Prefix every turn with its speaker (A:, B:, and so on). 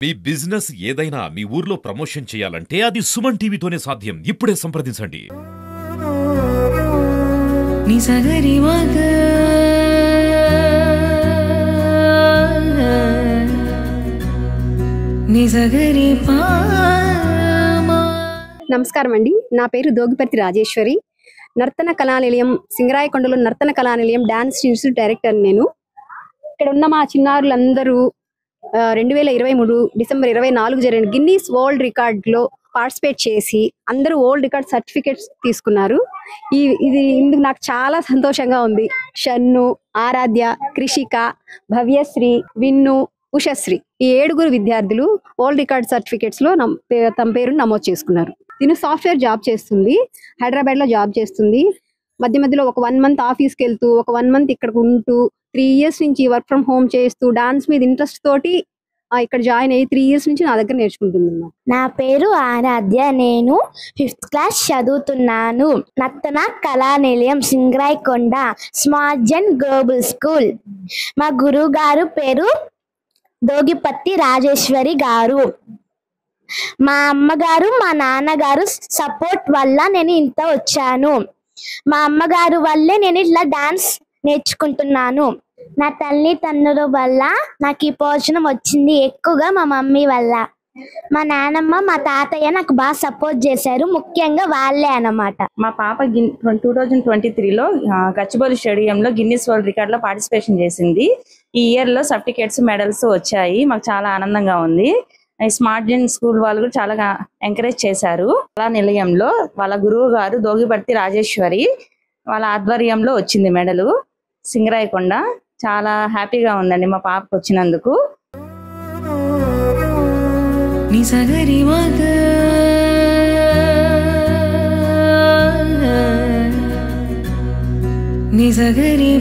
A: మీ business ఏదైనా మీ ఊర్లో promotion చేయాలంటే అది సుమన్ టీవీతోనే సాధ్యం. ఇప్పుడే సంప్రదించండి.
B: నమస్కారం అండి. నా పేరు దోగిపర్తి రాజేశ్వరి. నర్తన కళానిలయం సింగరాయకొండలో Nartana Kalanilayam dance institute director. నేను ఇక్కడ ఉన్న మా చిన్నారులందరూ 2023 డిసెంబర్ 24 జరిగిన గిన్నీస్ వరల్డ్ రికార్డ్లో పార్టిసిపేట్ చేసి అందరూ వరల్డ్ రికార్డ్ సర్టిఫికేట్స్ తీసుకున్నారు. ఇది ఇందుకు నాకు చాలా సంతోషంగా ఉంది. షన్ను, ఆరాధ్య, కృషిక, భవ్యశ్రీ, విన్ను, ఉషశ్రీ ఈ 7 విద్యార్థులు వరల్డ్ రికార్డ్ సర్టిఫికేట్స్ లో తమ పేరును నమోదు చేసుకున్నారు. తిను సాఫ్ట్వేర్ జాబ్ చేస్తుంది, హైదరాబాద్ లో జాబ్ చేస్తుంది. మధ్య మధ్యలో ఒక 1 మంత్ ఆఫీస్కి వెళ్తూ, ఒక 1 మంత్ ఇక్కడ ఉంటూ 3 years నుంచి వర్క్ ఫ్రమ్ హోమ్ చేస్తూ డాన్స్ మీద ఇంట్రెస్ట్ తోటి ఇక్కడ జాయిన్ అయ్యి 3 years నుంచి నా దగ్గర నేర్చుకుంటుంది.
C: నా పేరు ఆరాధ్య. నేను 5th క్లాస్ చదువుతున్నాను. Nartana Kalanilayam Singarayakonda smart gen global school. మా గురువు గారు పేరు దోగిపత్తి రాజేశ్వరి గారు. మా అమ్మగారు మా నాన్నగారు సపోర్ట్ వల్ల నేను ఇంత వచ్చాను. మా అమ్మగారు వల్లే నేను ఇట్లా డాన్స్ నేర్చుకుంటున్నాను. నా తల్లిదండ్రుల వల్ల నాకు ఈ పోషణం వచ్చింది, ఎక్కువగా మా మమ్మీ వల్ల. మా నాన్నమ్మ మా తాతయ్య నాకు బాగా సపోర్ట్ చేశారు, ముఖ్యంగా వాళ్ళే అన్నమాట.
D: మా పాప 2023లో గచ్చిబౌలి స్టేడియంలో గిన్నిస్ వరల్డ్ రికార్డ్ లో పార్టిసిపేషన్ చేసింది. ఈ ఇయర్ లో సర్టిఫికేట్స్, మెడల్స్ వచ్చాయి. మాకు చాలా ఆనందంగా ఉంది. స్మార్ట్ జన్ స్కూల్ వాళ్ళు కూడా చాలా ఎంకరేజ్ చేశారు. కళా నిలయంలో వాళ్ళ గురువు గారు దోగిపర్తి రాజేశ్వరి వాళ్ళ ఆధ్వర్యంలో వచ్చింది మెడలు. సింగరాయకొండ చాలా హ్యాపీగా ఉందండి మా పాపకు వచ్చినందుకు.
E: నిజగరి